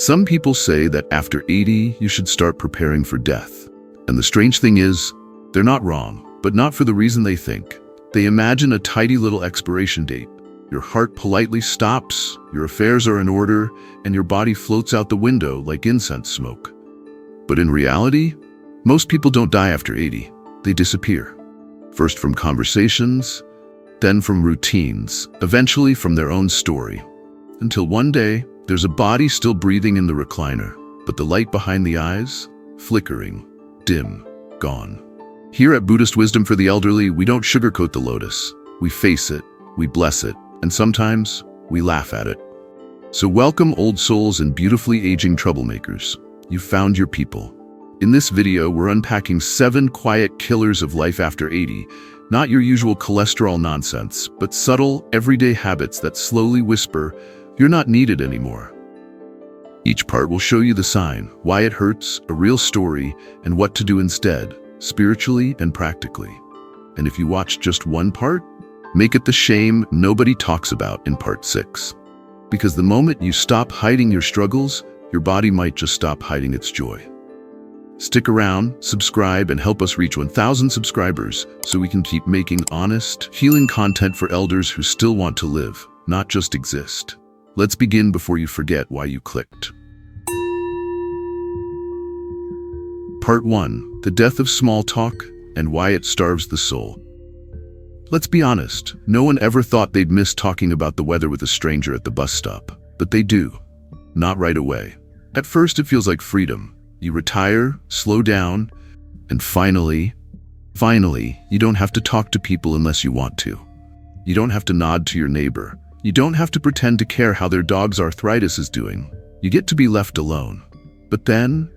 Some people say that after 80, you should start preparing for death. And the strange thing is, they're not wrong, but not for the reason they think. They imagine a tidy little expiration date. Your heart politely stops, your affairs are in order, and your body floats out the window like incense smoke. But in reality, most people don't die after 80. They disappear. First from conversations, then from routines, eventually from their own story. Until one day, there's a body still breathing in the recliner, but the light behind the eyes, flickering, dim, gone. Here at Buddhist Wisdom for the Elderly, we don't sugarcoat the lotus. We face it, we bless it, and sometimes we laugh at it. So welcome old souls and beautifully aging troublemakers. You've found your people. In this video, we're unpacking 7 quiet killers of life after 80, not your usual cholesterol nonsense, but subtle, everyday habits that slowly whisper, you're not needed anymore. Each part will show you the sign, why it hurts, a real story, and what to do instead, spiritually and practically. And if you watch just one part, make it the shame nobody talks about in part 6. Because the moment you stop hiding your struggles, your body might just stop hiding its joy. Stick around, subscribe, and help us reach 1,000 subscribers so we can keep making honest, healing content for elders who still want to live, not just exist. Let's begin before you forget why you clicked. Part 1. The death of small talk and why it starves the soul. Let's be honest, no one ever thought they'd miss talking about the weather with a stranger at the bus stop. But they do. Not right away. At first it feels like freedom. You retire, slow down, and finally, you don't have to talk to people unless you want to. You don't have to nod to your neighbor. You don't have to pretend to care how their dog's arthritis is doing. You get to be left alone. But then,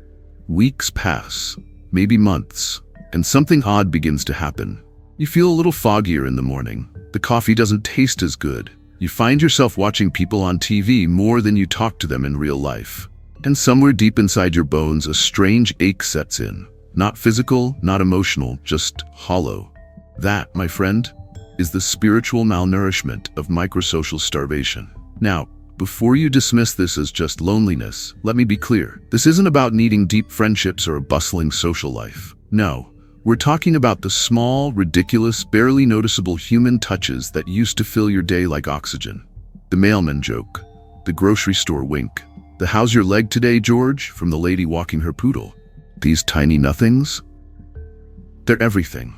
weeks pass, maybe months, and something odd begins to happen. You feel a little foggier in the morning. The coffee doesn't taste as good. You find yourself watching people on TV more than you talk to them in real life. And somewhere deep inside your bones, a strange ache sets in. Not physical, not emotional, just hollow. That, my friend, is the spiritual malnourishment of microsocial starvation. Now, before you dismiss this as just loneliness, let me be clear. This isn't about needing deep friendships or a bustling social life. No, we're talking about the small, ridiculous, barely noticeable human touches that used to fill your day like oxygen. The mailman joke, the grocery store wink, the "how's your leg today, George?" from the lady walking her poodle. These tiny nothings, they're everything.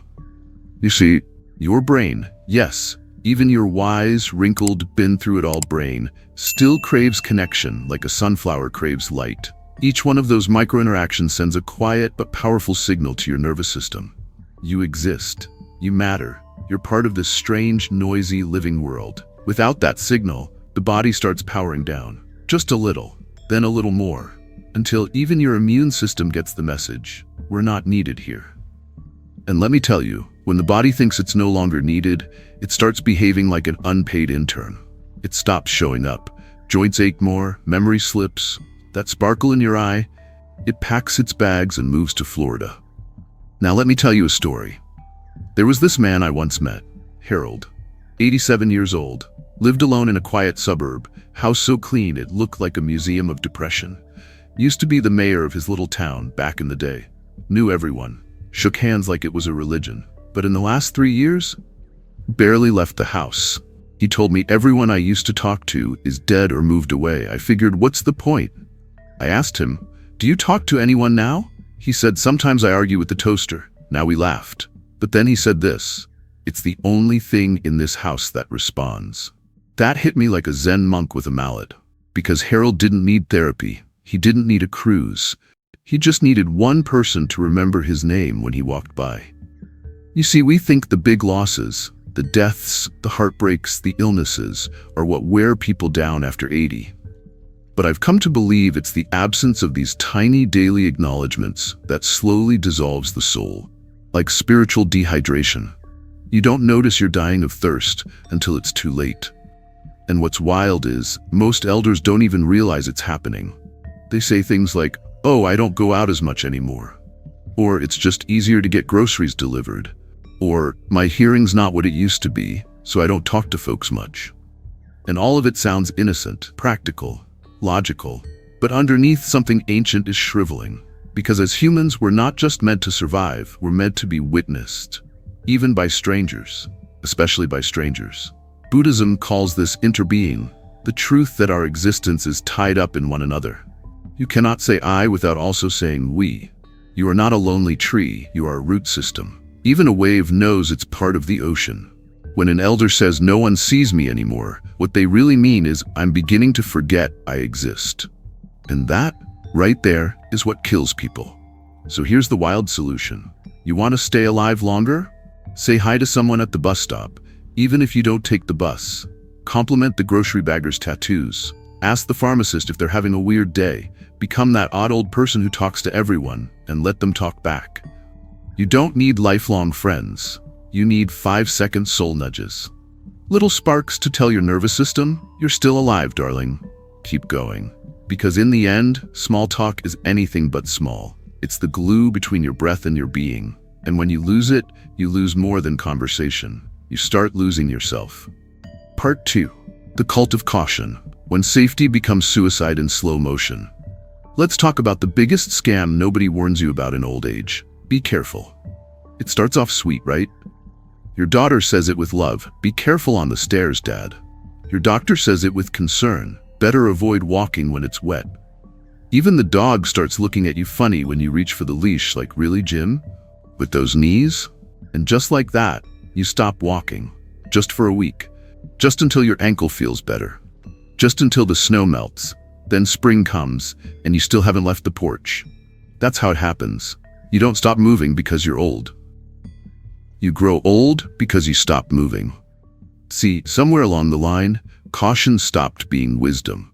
You see, your brain, yes, even your wise, wrinkled, been-through-it-all brain, still craves connection like a sunflower craves light. Each one of those micro-interactions sends a quiet but powerful signal to your nervous system. You exist. You matter. You're part of this strange, noisy, living world. Without that signal, the body starts powering down. Just a little, then a little more, until even your immune system gets the message. We're not needed here. And let me tell you, when the body thinks it's no longer needed, it starts behaving like an unpaid intern. It stops showing up. Joints ache more, memory slips, that sparkle in your eye, it packs its bags and moves to Florida. Now let me tell you a story. There was this man I once met, Harold, 87 years old, lived alone in a quiet suburb, house so clean it looked like a museum of depression. Used to be the mayor of his little town back in the day. Knew everyone, shook hands like it was a religion. But in the last 3 years, barely left the house. He told me everyone I used to talk to is dead or moved away. I figured, what's the point? I asked him, do you talk to anyone now? He said, sometimes I argue with the toaster. Now we laughed. But then he said this, it's the only thing in this house that responds. That hit me like a Zen monk with a mallet. Because Harold didn't need therapy. He didn't need a cruise. He just needed one person to remember his name when he walked by. You see, we think the big losses, the deaths, the heartbreaks, the illnesses, are what wear people down after 80. But I've come to believe it's the absence of these tiny daily acknowledgments that slowly dissolves the soul, like spiritual dehydration. You don't notice you're dying of thirst until it's too late. And what's wild is, most elders don't even realize it's happening. They say things like, oh, I don't go out as much anymore. Or it's just easier to get groceries delivered. Or my hearing's not what it used to be, so I don't talk to folks much. And all of it sounds innocent, practical, logical. But underneath, something ancient is shriveling. Because as humans, we're not just meant to survive, we're meant to be witnessed. Even by strangers, especially by strangers. Buddhism calls this interbeing, the truth that our existence is tied up in one another. You cannot say I without also saying we. You are not a lonely tree, you are a root system. Even a wave knows it's part of the ocean. When an elder says no one sees me anymore, what they really mean is I'm beginning to forget I exist. And that, right there, is what kills people. So here's the wild solution. You want to stay alive longer? Say hi to someone at the bus stop, even if you don't take the bus. Compliment the grocery bagger's tattoos. Ask the pharmacist if they're having a weird day. Become that odd old person who talks to everyone and let them talk back. You don't need lifelong friends. You need 5-second soul nudges. Little sparks to tell your nervous system, you're still alive, darling. Keep going. Because in the end, small talk is anything but small. It's the glue between your breath and your being. And when you lose it, you lose more than conversation. You start losing yourself. Part 2. The cult of caution. When safety becomes suicide in slow motion. Let's talk about the biggest scam nobody warns you about in old age. Be careful. It starts off sweet, right? Your daughter says it with love. Be careful on the stairs, Dad. Your doctor says it with concern. Better avoid walking when it's wet. Even the dog starts looking at you funny when you reach for the leash, like, really, Jim? With those knees? And just like that, you stop walking. Just for a week. Just until your ankle feels better. Just until the snow melts. Then spring comes, and you still haven't left the porch. That's how it happens. You don't stop moving because you're old. You grow old because you stop moving. See, somewhere along the line, caution stopped being wisdom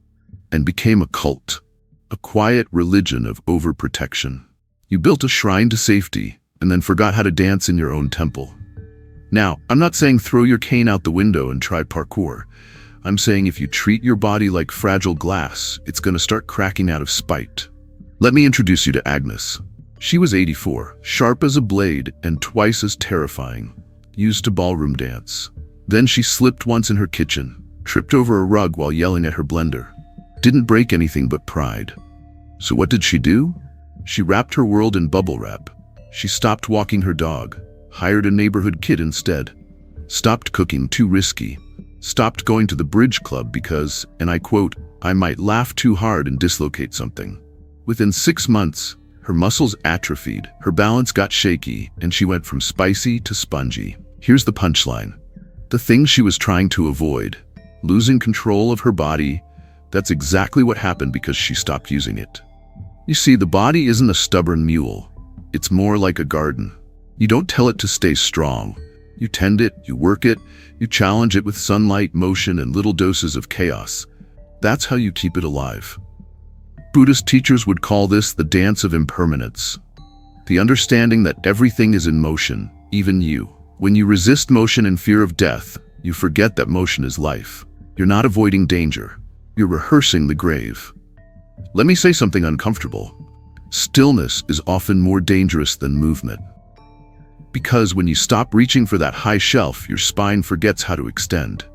and became a cult, a quiet religion of overprotection. You built a shrine to safety and then forgot how to dance in your own temple. Now, I'm not saying throw your cane out the window and try parkour. I'm saying if you treat your body like fragile glass, it's going to start cracking out of spite. Let me introduce you to Agnes. She was 84, sharp as a blade and twice as terrifying, used to ballroom dance. Then she slipped once in her kitchen, tripped over a rug while yelling at her blender. Didn't break anything but pride. So what did she do? She wrapped her world in bubble wrap. She stopped walking her dog, hired a neighborhood kid instead. Stopped cooking, too risky. Stopped going to the bridge club because, and I quote, I might laugh too hard and dislocate something. Within 6 months, her muscles atrophied, her balance got shaky, and she went from spicy to spongy. Here's the punchline. The thing she was trying to avoid, losing control of her body, that's exactly what happened because she stopped using it. You see, the body isn't a stubborn mule. It's more like a garden. You don't tell it to stay strong. You tend it, you work it, you challenge it with sunlight, motion, and little doses of chaos. That's how you keep it alive. Buddhist teachers would call this the dance of impermanence. The understanding that everything is in motion, even you. When you resist motion in fear of death, you forget that motion is life. You're not avoiding danger. You're rehearsing the grave. Let me say something uncomfortable. Stillness is often more dangerous than movement. Because when you stop reaching for that high shelf, your spine forgets how to extend.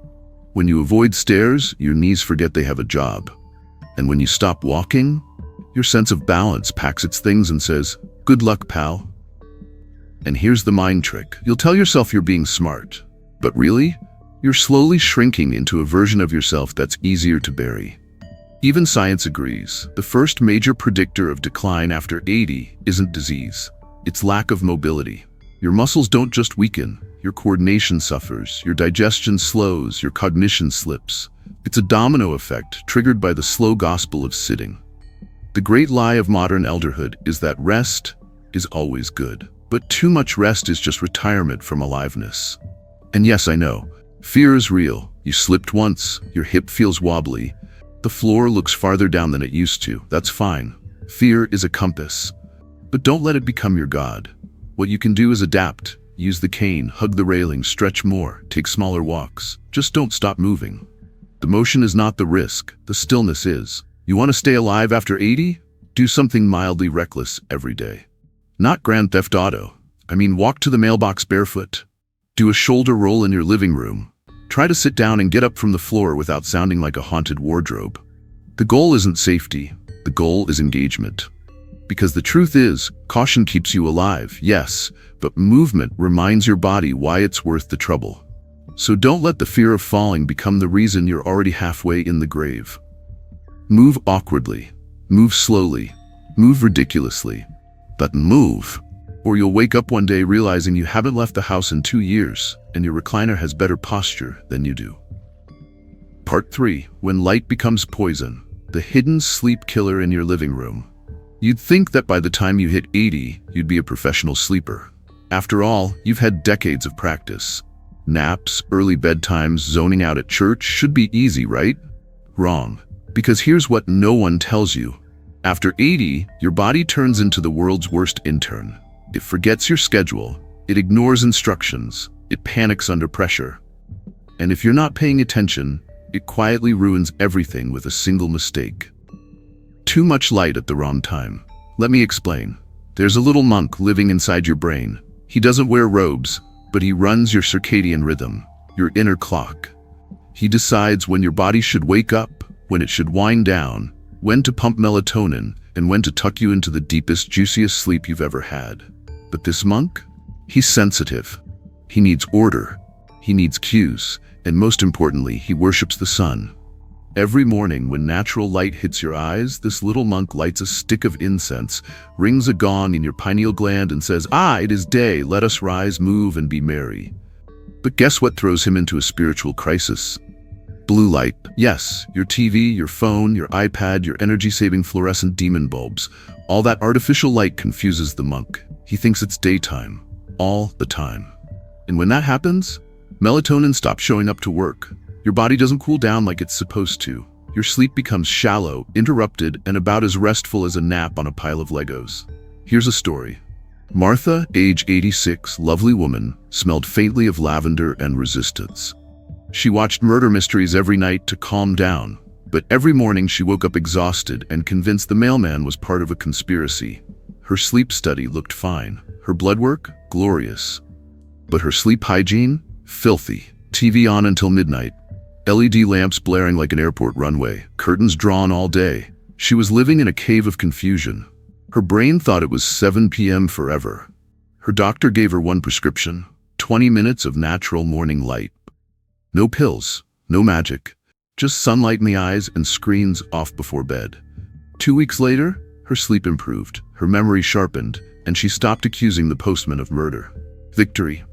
When you avoid stairs, your knees forget they have a job. And when you stop walking, your sense of balance packs its things and says, good luck, pal. And here's the mind trick. You'll tell yourself you're being smart, but really, you're slowly shrinking into a version of yourself that's easier to bury. Even science agrees. The first major predictor of decline after 80 isn't disease. It's lack of mobility. Your muscles don't just weaken, your coordination suffers, your digestion slows, your cognition slips. It's a domino effect triggered by the slow gospel of sitting. The great lie of modern elderhood is that rest is always good. But too much rest is just retirement from aliveness. And yes, I know, fear is real. You slipped once, your hip feels wobbly, the floor looks farther down than it used to. That's fine. Fear is a compass. But don't let it become your god. What you can do is adapt. Use the cane, hug the railing, stretch more, take smaller walks. Just don't stop moving. The motion is not the risk, the stillness is. You want to stay alive after 80? Do something mildly reckless every day. Not Grand Theft Auto. I mean, walk to the mailbox barefoot. Do a shoulder roll in your living room. Try to sit down and get up from the floor without sounding like a haunted wardrobe. The goal isn't safety. The goal is engagement. Because the truth is, caution keeps you alive, yes, but movement reminds your body why it's worth the trouble. So don't let the fear of falling become the reason you're already halfway in the grave. Move awkwardly, move slowly, move ridiculously, but move. Or you'll wake up one day realizing you haven't left the house in 2 years and your recliner has better posture than you do. Part 3. When light becomes poison, the hidden sleep killer in your living room. You'd think that by the time you hit 80, you'd be a professional sleeper. After all, you've had decades of practice. Naps, early bedtimes, zoning out at church should be easy, right? Wrong. Because here's what no one tells you. After 80, your body turns into the world's worst intern. It forgets your schedule, it ignores instructions, it panics under pressure. And if you're not paying attention, it quietly ruins everything with a single mistake. Too much light at the wrong time. Let me explain. There's a little monk living inside your brain. He doesn't wear robes, but he runs your circadian rhythm, your inner clock. He decides when your body should wake up, when it should wind down, when to pump melatonin, and when to tuck you into the deepest, juiciest sleep you've ever had. But this monk? He's sensitive. He needs order. He needs cues. And most importantly, he worships the sun. Every morning when natural light hits your eyes, this little monk lights a stick of incense, rings a gong in your pineal gland and says, "Ah, it is day, let us rise, move, and be merry." But guess what throws him into a spiritual crisis? Blue light. Yes, your TV, your phone, your iPad, your energy-saving fluorescent demon bulbs. All that artificial light confuses the monk. He thinks it's daytime, all the time. And when that happens, melatonin stops showing up to work. Your body doesn't cool down like it's supposed to. Your sleep becomes shallow, interrupted, and about as restful as a nap on a pile of Legos. Here's a story. Martha, age 86, lovely woman, smelled faintly of lavender and resistance. She watched murder mysteries every night to calm down, but every morning she woke up exhausted and convinced the mailman was part of a conspiracy. Her sleep study looked fine. Her blood work, glorious. But her sleep hygiene? Filthy. TV on until midnight. LED lamps blaring like an airport runway. Curtains drawn all day. She was living in a cave of confusion. Her brain thought it was 7 p.m. forever. Her doctor gave her one prescription: 20 minutes of natural morning light. No pills, no magic. Just sunlight in the eyes and screens off before bed. 2 weeks later, her sleep improved, her memory sharpened, and she stopped accusing the postman of murder. Victory.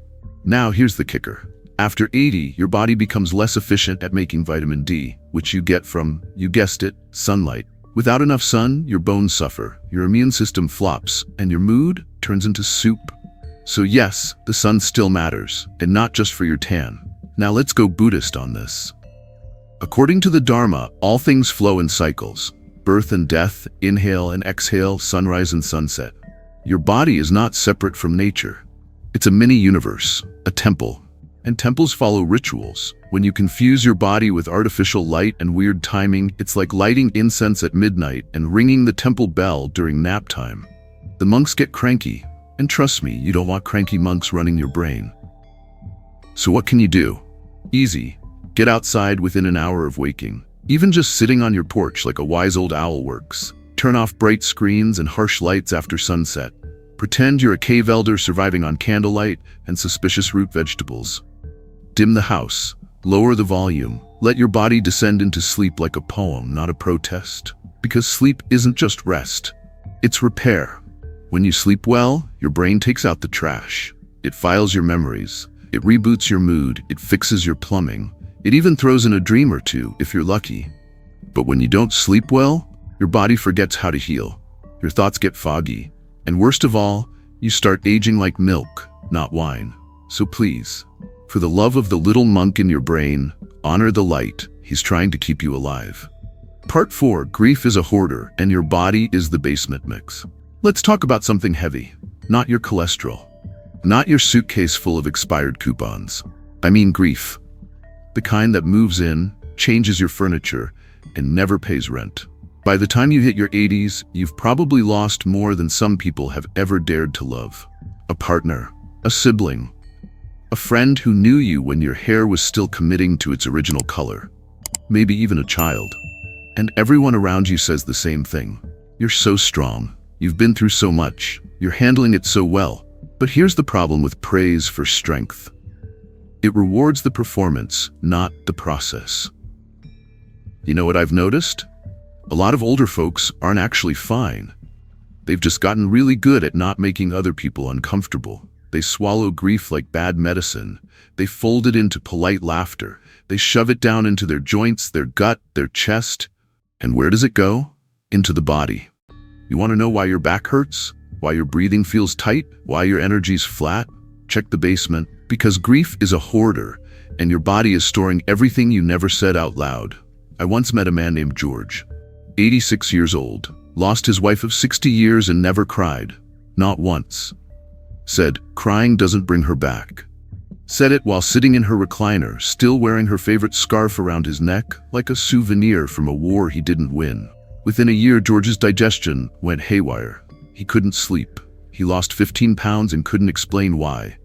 Now here's the kicker. After 80, your body becomes less efficient at making vitamin D, which you get from, you guessed it, sunlight. Without enough sun, your bones suffer, your immune system flops, and your mood turns into soup. So yes, the sun still matters, and not just for your tan. Now let's go Buddhist on this. According to the Dharma, all things flow in cycles. Birth and death, inhale and exhale, sunrise and sunset. Your body is not separate from nature. It's a mini-universe, a temple. And temples follow rituals. When you confuse your body with artificial light and weird timing, it's like lighting incense at midnight and ringing the temple bell during nap time. The monks get cranky, and trust me, you don't want cranky monks running your brain. So what can you do? Easy. Get outside within an hour of waking. Even just sitting on your porch like a wise old owl works. Turn off bright screens and harsh lights after sunset. Pretend you're a cave elder surviving on candlelight and suspicious root vegetables. Dim the house. Lower the volume. Let your body descend into sleep like a poem, not a protest. Because sleep isn't just rest. It's repair. When you sleep well, your brain takes out the trash. It files your memories. It reboots your mood. It fixes your plumbing. It even throws in a dream or two, if you're lucky. But when you don't sleep well, your body forgets how to heal. Your thoughts get foggy. And worst of all, you start aging like milk, not wine. So please, for the love of the little monk in your brain, honor the light. He's trying to keep you alive. Part 4, grief is a hoarder and your body is the basement mix. Let's talk about something heavy, not your cholesterol, not your suitcase full of expired coupons. I mean grief. The kind that moves in, changes your furniture, and never pays rent. By the time you hit your 80s, you've probably lost more than some people have ever dared to love. A partner, a sibling, a friend who knew you when your hair was still committing to its original color, maybe even a child. And everyone around you says the same thing. You're so strong. You've been through so much. You're handling it so well. But here's the problem with praise for strength. It rewards the performance, not the process. You know what I've noticed? A lot of older folks aren't actually fine. They've just gotten really good at not making other people uncomfortable. They swallow grief like bad medicine. They fold it into polite laughter. They shove it down into their joints, their gut, their chest. And where does it go? Into the body. You want to know why your back hurts? Why your breathing feels tight? Why your energy's flat? Check the basement. Because grief is a hoarder, and your body is storing everything you never said out loud. I once met a man named George, 86 years old, lost his wife of 60 years and never cried. Not once. Said, crying doesn't bring her back. Said it while sitting in her recliner, still wearing her favorite scarf around his neck, like a souvenir from a war he didn't win. Within a year, George's digestion went haywire. He couldn't sleep. He lost 15 pounds and couldn't explain why.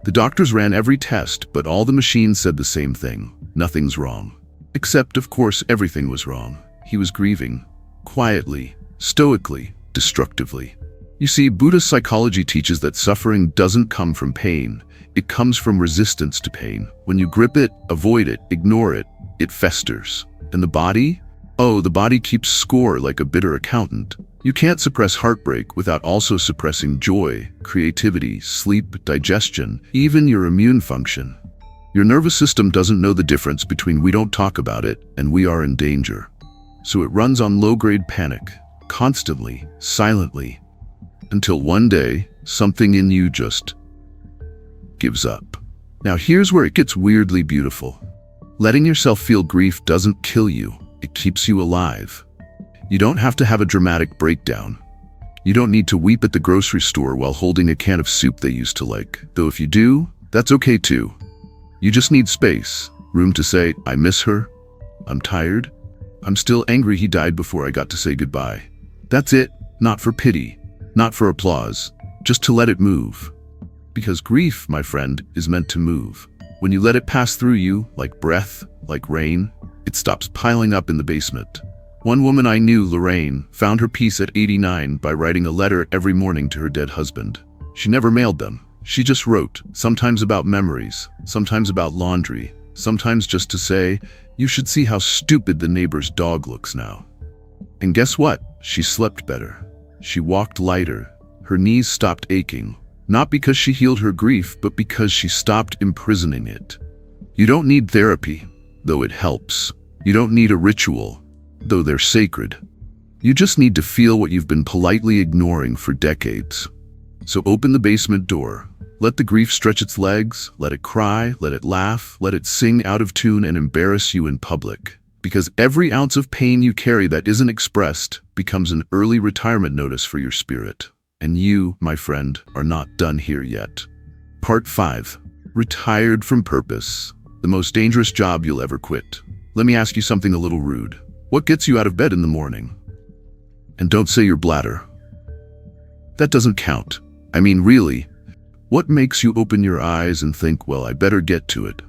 The doctors ran every test, but all the machines said the same thing. Nothing's wrong. Except, of course, everything was wrong. He was grieving. Quietly, stoically, destructively. You see, Buddhist psychology teaches that suffering doesn't come from pain. It comes from resistance to pain. When you grip it, avoid it, ignore it, it festers. And the body? Oh, the body keeps score like a bitter accountant. You can't suppress heartbreak without also suppressing joy, creativity, sleep, digestion, even your immune function. Your nervous system doesn't know the difference between we don't talk about it and we are in danger. So it runs on low-grade panic, constantly, silently, until one day, something in you just gives up. Now here's where it gets weirdly beautiful. Letting yourself feel grief doesn't kill you, it keeps you alive. You don't have to have a dramatic breakdown. You don't need to weep at the grocery store while holding a can of soup they used to like. Though if you do, that's okay too. You just need space, room to say, I miss her, I'm tired, I'm still angry he died before I got to say goodbye. That's it, not for pity, not for applause, just to let it move. Because grief, my friend, is meant to move. When you let it pass through you, like breath, like rain, it stops piling up in the basement. One woman I knew, Lorraine, found her peace at 89 by writing a letter every morning to her dead husband. She never mailed them. She just wrote, sometimes about memories, sometimes about laundry, sometimes just to say, you should see how stupid the neighbor's dog looks now. And guess what? She slept better. She walked lighter. Her knees stopped aching, not because she healed her grief, but because she stopped imprisoning it. You don't need therapy, though it helps. You don't need a ritual, though they're sacred. You just need to feel what you've been politely ignoring for decades. So open the basement door. Let the grief stretch its legs, let it cry, let it laugh, let it sing out of tune and embarrass you in public. Because every ounce of pain you carry that isn't expressed becomes an early retirement notice for your spirit. And you, my friend, are not done here yet. Part 5. Retired from purpose. The most dangerous job you'll ever quit. Let me ask you something a little rude. What gets you out of bed in the morning? And don't say your bladder. That doesn't count. I mean, really, what makes you open your eyes and think, well, I better get to it?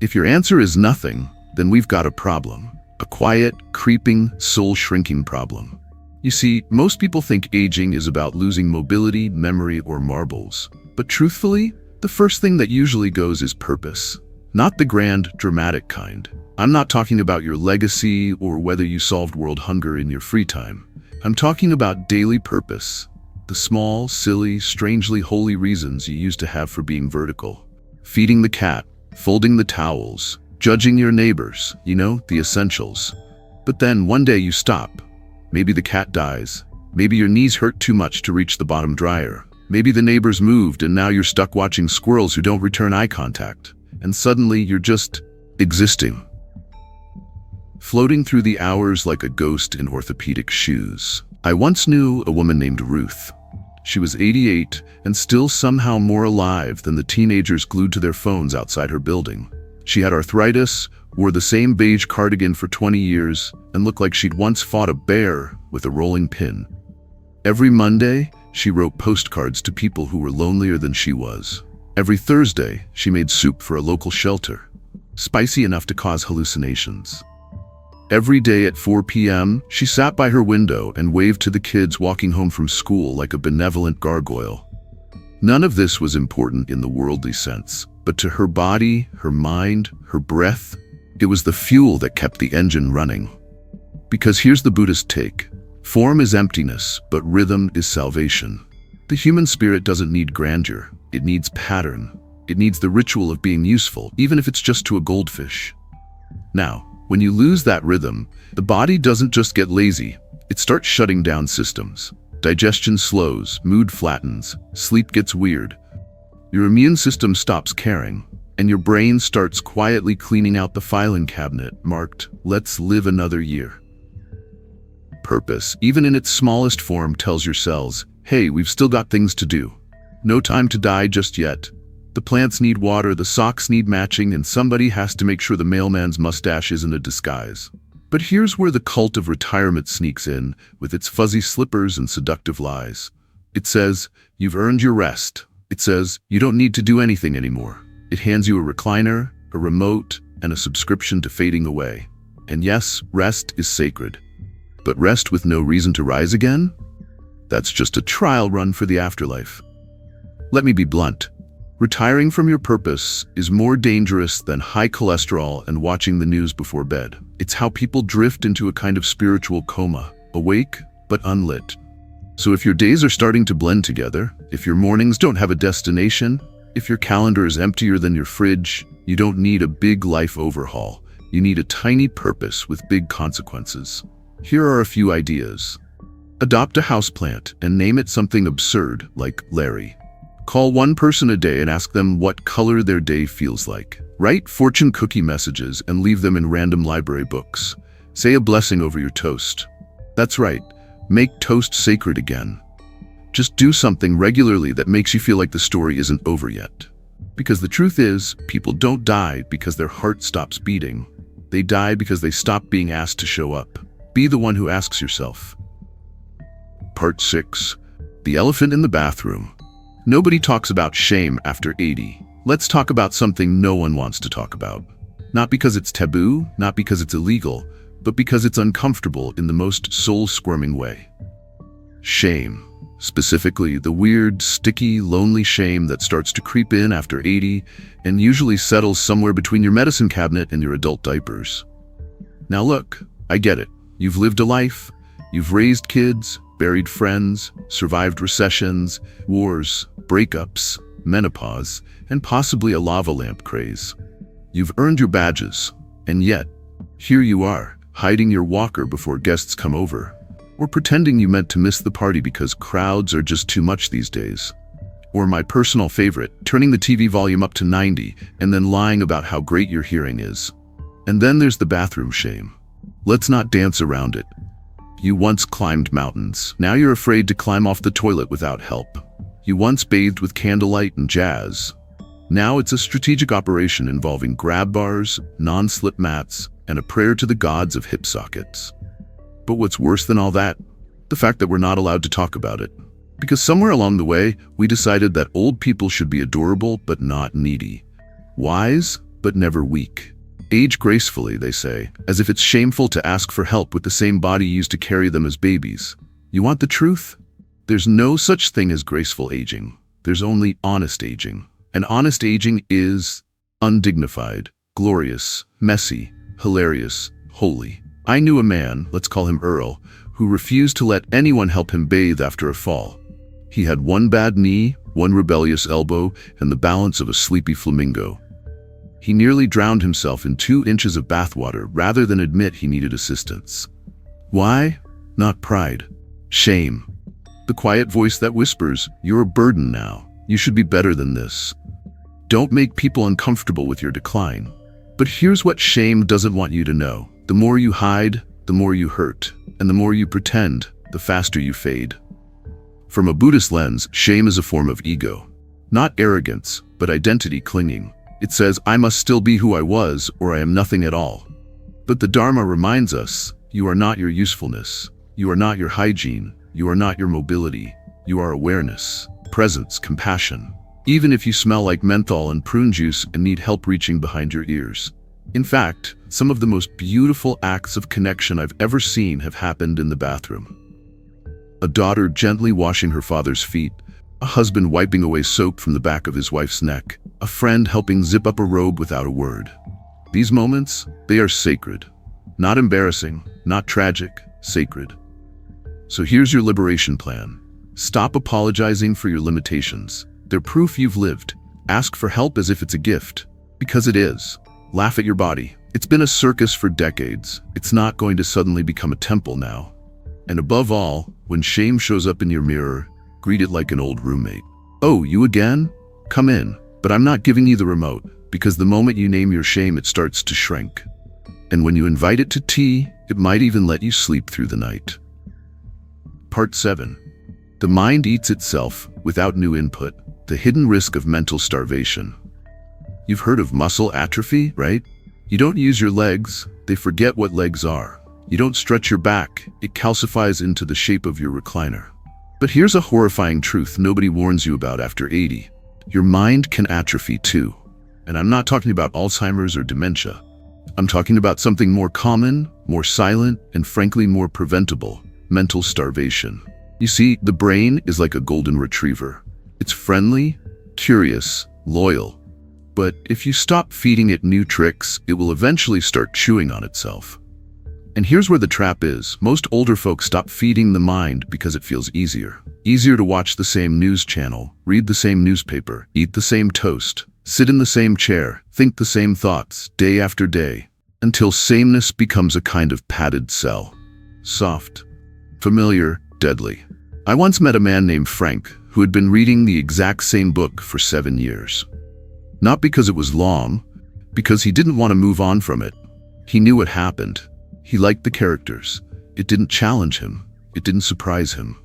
If your answer is nothing, then we've got a problem. A quiet, creeping, soul-shrinking problem. You see, most people think aging is about losing mobility, memory, or marbles. But truthfully, the first thing that usually goes is purpose. Not the grand, dramatic kind. I'm not talking about your legacy or whether you solved world hunger in your free time. I'm talking about daily purpose. The small, silly, strangely holy reasons you used to have for being vertical. Feeding the cat, folding the towels, judging your neighbors, you know, the essentials. But then one day you stop. Maybe the cat dies. Maybe your knees hurt too much to reach the bottom dryer. Maybe the neighbors moved and now you're stuck watching squirrels who don't return eye contact. And suddenly you're just existing. Floating through the hours like a ghost in orthopedic shoes. I once knew a woman named Ruth. She was 88 and still somehow more alive than the teenagers glued to their phones outside her building. She had arthritis, wore the same beige cardigan for 20 years, and looked like she'd once fought a bear with a rolling pin. Every Monday, she wrote postcards to people who were lonelier than she was. Every Thursday, she made soup for a local shelter, spicy enough to cause hallucinations. Every day at 4 p.m., she sat by her window and waved to the kids walking home from school like a benevolent gargoyle. None of this was important in the worldly sense, but to her body, her mind, her breath, it was the fuel that kept the engine running. Because here's the Buddhist take. Form is emptiness, but rhythm is salvation. The human spirit doesn't need grandeur. It needs pattern. It needs the ritual of being useful, even if it's just to a goldfish. Now, when you lose that rhythm, the body doesn't just get lazy. It starts shutting down systems. Digestion slows, mood flattens, sleep gets weird. Your immune system stops caring, and your brain starts quietly cleaning out the filing cabinet marked, "Let's live another year." Purpose, even in its smallest form, tells your cells, hey, we've still got things to do. No time to die just yet. The plants need water, the socks need matching, and somebody has to make sure the mailman's mustache isn't a disguise. But here's where the cult of retirement sneaks in, with its fuzzy slippers and seductive lies. It says, you've earned your rest. It says, you don't need to do anything anymore. It hands you a recliner, a remote, and a subscription to fading away. And yes, rest is sacred. But rest with no reason to rise again? That's just a trial run for the afterlife. Let me be blunt. Retiring from your purpose is more dangerous than high cholesterol and watching the news before bed. It's how people drift into a kind of spiritual coma, awake but unlit. So if your days are starting to blend together, if your mornings don't have a destination, if your calendar is emptier than your fridge, you don't need a big life overhaul. You need a tiny purpose with big consequences. Here are a few ideas. Adopt a houseplant and name it something absurd like Larry. Call one person a day and ask them what color their day feels like. Write fortune cookie messages and leave them in random library books. Say a blessing over your toast. That's right, make toast sacred again. Just do something regularly that makes you feel like the story isn't over yet. Because the truth is, people don't die because their heart stops beating. They die because they stop being asked to show up. Be the one who asks yourself. Part 6. The elephant in the bathroom. Nobody talks about shame after 80. Let's talk about something no one wants to talk about. Not because it's taboo, not because it's illegal, but because it's uncomfortable in the most soul-squirming way. Shame. Specifically, the weird, sticky, lonely shame that starts to creep in after 80 and usually settles somewhere between your medicine cabinet and your adult diapers. Now look, I get it. You've lived a life. You've raised kids, buried friends, survived recessions, wars, breakups, menopause, and possibly a lava lamp craze. You've earned your badges, and yet, here you are, hiding your walker before guests come over, or pretending you meant to miss the party because crowds are just too much these days. Or my personal favorite, turning the TV volume up to 90 and then lying about how great your hearing is. And then there's the bathroom shame. Let's not dance around it. You once climbed mountains. Now you're afraid to climb off the toilet without help. You once bathed with candlelight and jazz. Now it's a strategic operation involving grab bars, non-slip mats, and a prayer to the gods of hip sockets. But what's worse than all that? The fact that we're not allowed to talk about it. Because somewhere along the way, we decided that old people should be adorable but not needy. Wise but never weak. Age gracefully, they say, as if it's shameful to ask for help with the same body used to carry them as babies. You want the truth? There's no such thing as graceful aging. There's only honest aging. And honest aging is undignified, glorious, messy, hilarious, holy. I knew a man, let's call him Earl, who refused to let anyone help him bathe after a fall. He had one bad knee, one rebellious elbow, and the balance of a sleepy flamingo. He nearly drowned himself in 2 inches of bathwater rather than admit he needed assistance. Why? Not pride. Shame. The quiet voice that whispers, you're a burden now. You should be better than this. Don't make people uncomfortable with your decline. But here's what shame doesn't want you to know. The more you hide, the more you hurt. And the more you pretend, the faster you fade. From a Buddhist lens, shame is a form of ego. Not arrogance, but identity clinging. It says, I must still be who I was, or I am nothing at all. But the Dharma reminds us, you are not your usefulness. You are not your hygiene. You are not your mobility. You are awareness, presence, compassion. Even if you smell like menthol and prune juice and need help reaching behind your ears. In fact, some of the most beautiful acts of connection I've ever seen have happened in the bathroom. A daughter gently washing her father's feet, a husband wiping away soap from the back of his wife's neck, a friend helping zip up a robe without a word. These moments, they are sacred. Not embarrassing, not tragic, sacred. So here's your liberation plan. Stop apologizing for your limitations. They're proof you've lived. Ask for help as if it's a gift, because it is. Laugh at your body. It's been a circus for decades. It's not going to suddenly become a temple now. And above all, when shame shows up in your mirror, greet it like an old roommate. Oh, you again? Come in, but I'm not giving you the remote, because the moment you name your shame, it starts to shrink. And when you invite it to tea, it might even let you sleep through the night. Part 7. The mind eats itself without new input, the hidden risk of mental starvation. You've heard of muscle atrophy, right? You don't use your legs, they forget what legs are. You don't stretch your back, it calcifies into the shape of your recliner. But here's a horrifying truth nobody warns you about after 80. Your mind can atrophy too. And I'm not talking about Alzheimer's or dementia. I'm talking about something more common, more silent, and frankly more preventable: mental starvation. You see, the brain is like a golden retriever. It's friendly, curious, loyal. But if you stop feeding it new tricks, it will eventually start chewing on itself. And here's where the trap is. Most older folks stop feeding the mind because it feels easier. Easier to watch the same news channel, read the same newspaper, eat the same toast, sit in the same chair, think the same thoughts, day after day, until sameness becomes a kind of padded cell. Soft, familiar, deadly. I once met a man named Frank who had been reading the exact same book for 7 years. Not because it was long, because he didn't want to move on from it. He knew what happened. He liked the characters. It didn't challenge him. It didn't surprise him.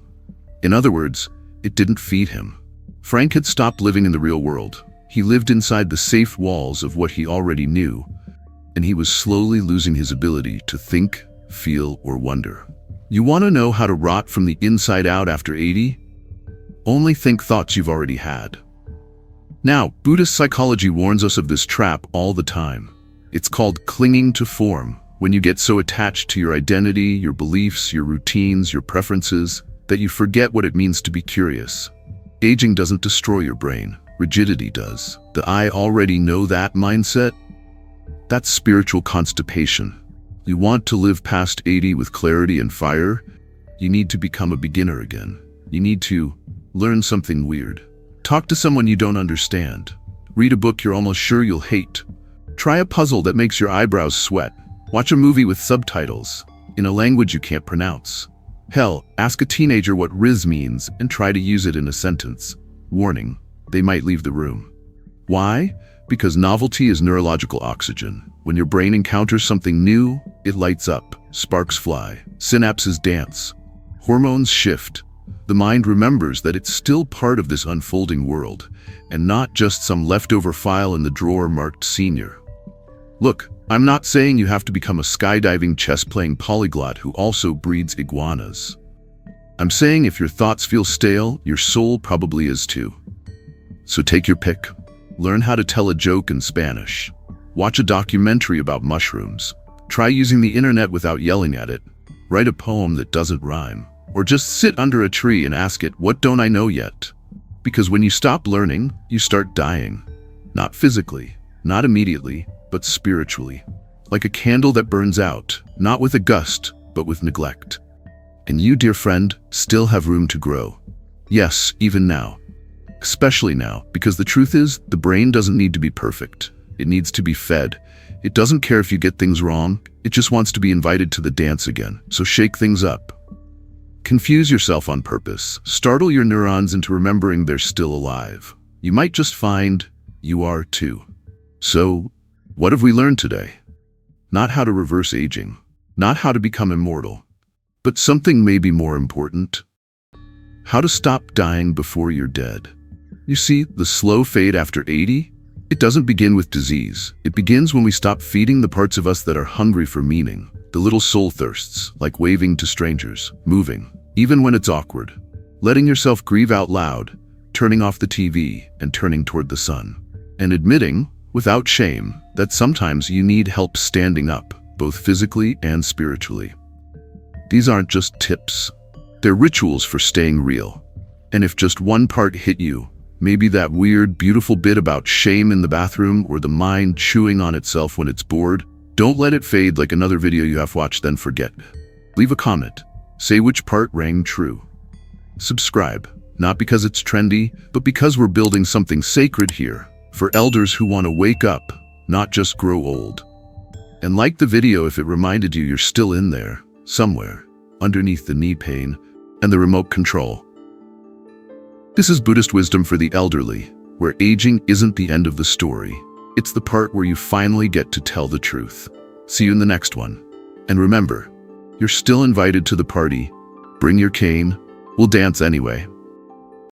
In other words, it didn't feed him. Frank had stopped living in the real world. He lived inside the safe walls of what he already knew, and he was slowly losing his ability to think, feel, or wonder. You want to know how to rot from the inside out after 80? Only think thoughts you've already had. Now, Buddhist psychology warns us of this trap all the time. It's called clinging to form. When you get so attached to your identity, your beliefs, your routines, your preferences, that you forget what it means to be curious. Aging doesn't destroy your brain. Rigidity does. The "I already know that" mindset? That's spiritual constipation. You want to live past 80 with clarity and fire? You need to become a beginner again. You need to learn something weird. Talk to someone you don't understand. Read a book you're almost sure you'll hate. Try a puzzle that makes your eyebrows sweat. Watch a movie with subtitles in a language you can't pronounce. Hell, ask a teenager what Riz means and try to use it in a sentence. Warning, they might leave the room. Why? Because novelty is neurological oxygen. When your brain encounters something new, it lights up, sparks fly, synapses dance, hormones shift. The mind remembers that it's still part of this unfolding world, and not just some leftover file in the drawer marked senior. Look, I'm not saying you have to become a skydiving, chess-playing polyglot who also breeds iguanas. I'm saying if your thoughts feel stale, your soul probably is too. So take your pick. Learn how to tell a joke in Spanish. Watch a documentary about mushrooms. Try using the internet without yelling at it. Write a poem that doesn't rhyme. Or just sit under a tree and ask it, what don't I know yet? Because when you stop learning, you start dying. Not physically, not immediately, but spiritually. Like a candle that burns out, not with a gust, but with neglect. And you, dear friend, still have room to grow. Yes, even now. Especially now, because the truth is, the brain doesn't need to be perfect. It needs to be fed. It doesn't care if you get things wrong. It just wants to be invited to the dance again. So shake things up. Confuse yourself on purpose. Startle your neurons into remembering they're still alive. You might just find you are too. So, what have we learned today? Not how to reverse aging, not how to become immortal, but something maybe more important. How to stop dying before you're dead. You see, the slow fade after 80, it doesn't begin with disease. It begins when we stop feeding the parts of us that are hungry for meaning. The little soul thirsts, like waving to strangers, moving, even when it's awkward. Letting yourself grieve out loud, turning off the TV and turning toward the sun. And admitting, without shame, that sometimes you need help standing up, both physically and spiritually. These aren't just tips. They're rituals for staying real. And if just one part hit you, maybe that weird, beautiful bit about shame in the bathroom or the mind chewing on itself when it's bored, don't let it fade like another video you have watched then forget. Leave a comment. Say which part rang true. Subscribe, not because it's trendy, but because we're building something sacred here, for elders who want to wake up, not just grow old. And like the video if it reminded you you're still in there, somewhere, underneath the knee pain and the remote control. This is Buddhist wisdom for the elderly, where aging isn't the end of the story. It's the part where you finally get to tell the truth. See you in the next one. And remember, you're still invited to the party. Bring your cane. We'll dance anyway.